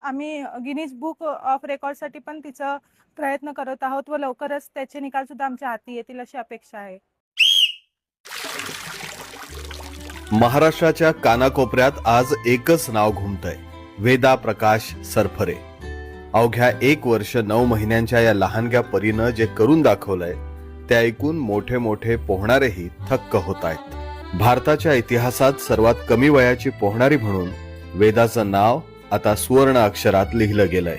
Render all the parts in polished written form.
आम्ही Guinness book of रेकॉर्डसाठी पण तिचा प्रयत्न करत आहोत व लवकरच त्याचे निकाल सुद्धा आमच्या हाती येतील अशी अपेक्षा आहे. महाराष्ट्राच्या कानाकोपऱ्यात आज एकच नाव घुमतंय, वेदा प्रकाश सरफरे. अवघ्या 1 वर्ष 9 महिन्यांच्या या लहानग्या परीनं जे करून दाखवलंय ते ऐकून मोठे मोठे पोहणारेही थक्क होत आहेत. भारताच्या इतिहासात सर्वात कमी वयाची पोहणारी म्हणून वेदाचं नाव आता सुवर्ण अक्षरात लिहिलं गेलंय.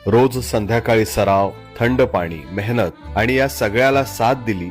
रोज संध्याकाळी सराव, थंड पाणी, मेहनत आणि या सगळ्याला साथ दिली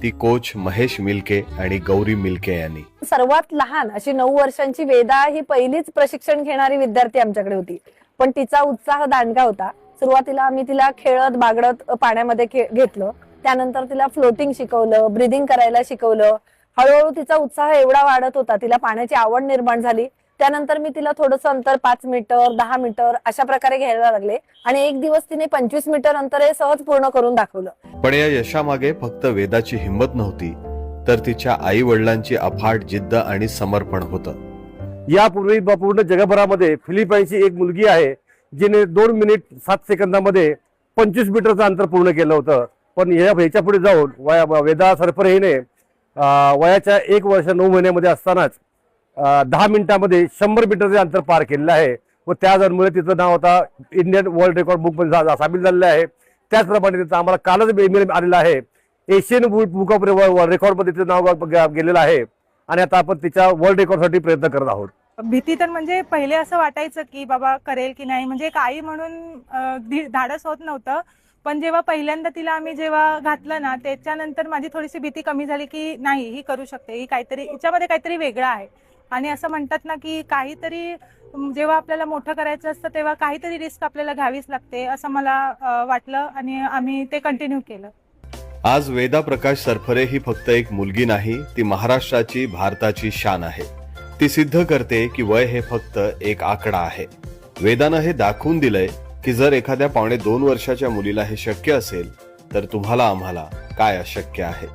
ती कोच महेश मिल्के आणि गौरी मिल्के यांनी. सर्वात लहान अशी 9 वर्षांची वेदा ही पहिलीच प्रशिक्षण घेणारी विद्यार्थी आमच्याकडे होती, पण तिचा उत्साह दांडगा होता. सुरुवातीला आम्ही तिला खेळत बागडत पाण्यामध्ये घेतलं, त्यानंतर तिला फ्लोटिंग शिकवलं, ब्रीदिंग करायला शिकवलं. हळूहळू तिचा उत्साह एवढा वाढत होता, तिला पाण्याची आवड निर्माण झाली. त्यानंतर मी तिला थोडंसं अंतर 5 मीटर 10 मीटर अशा प्रकारे घ्यायला लागले आणि एक दिवस तिने 25 मीटर अंतर हे सहज पूर्ण करून दाखवलं. पण या यशामागे फक्त वेदाची हिंमत नव्हती, तर तिच्या आई वडिलांची अफाट जिद्द आणि समर्पण होतं. यापूर्वी पूर्ण जगभरामध्ये फिलिपाईनची एक मुलगी आहे जिने 2 मिनिट 7 सेकंदामध्ये 25 मीटरचं अंतर पूर्ण केलं होतं. पण ह्याच्या पुढे जाऊन वेदा सरफरे हिने वयाच्या 1 वर्ष 9 महिन्यामध्ये असतानाच 10 मिनिटांमध्ये 100 मीटरचे अंतर पार केलेलं आहे व त्यामुळे तिचं नाव आता इंडियन वर्ल्ड रेकॉर्ड बुक मध्ये सामील झालेलं आहे. त्याचप्रमाणे तिचं आम्हाला कालच ईमेल आलेला आहे, एशियन बुक ऑफ रेकॉर्ड मध्ये तिचं नाव गेलेलं आहे आणि आता आपण तिच्या वर्ल्ड रेकॉर्डसाठी प्रयत्न करत आहोत. भीती तर म्हणजे पहिले असं वाटायचं की बाबा करेल की नाही, म्हणजे एक आई म्हणून धाडस होत नव्हतं. पण जेव्हा पहिल्यांदा तिला आम्ही जेव्हा घातलं ना, त्याच्यानंतर माझी थोडीशी भीती कमी झाली की नाही, ही करू शकते, ही काहीतरी हिच्यामध्ये काहीतरी वेगळं आहे. आणि असं म्हणतात ना की काहीतरी जेव्हा आपल्याला मोठं करायचं असतं तेव्हा काहीतरी रिस्क आपल्याला घ्यावीच लागते, असं मला वाटलं आणि आम्ही ते कंटिन्यू केलं. आज वेदा प्रकाश सरफरे ही फक्त एक मुलगी नाही, ती महाराष्ट्राची, भारताची शान आहे. ती सिद्ध करते की वय हे फक्त एक आकडा आहे. वेदानं हे दाखवून दिलंय की जर एखाद्या 2.5 वर्षाच्या मुलीला हे शक्य असेल तर तुम्हाला आम्हाला काय अशक्य आहे.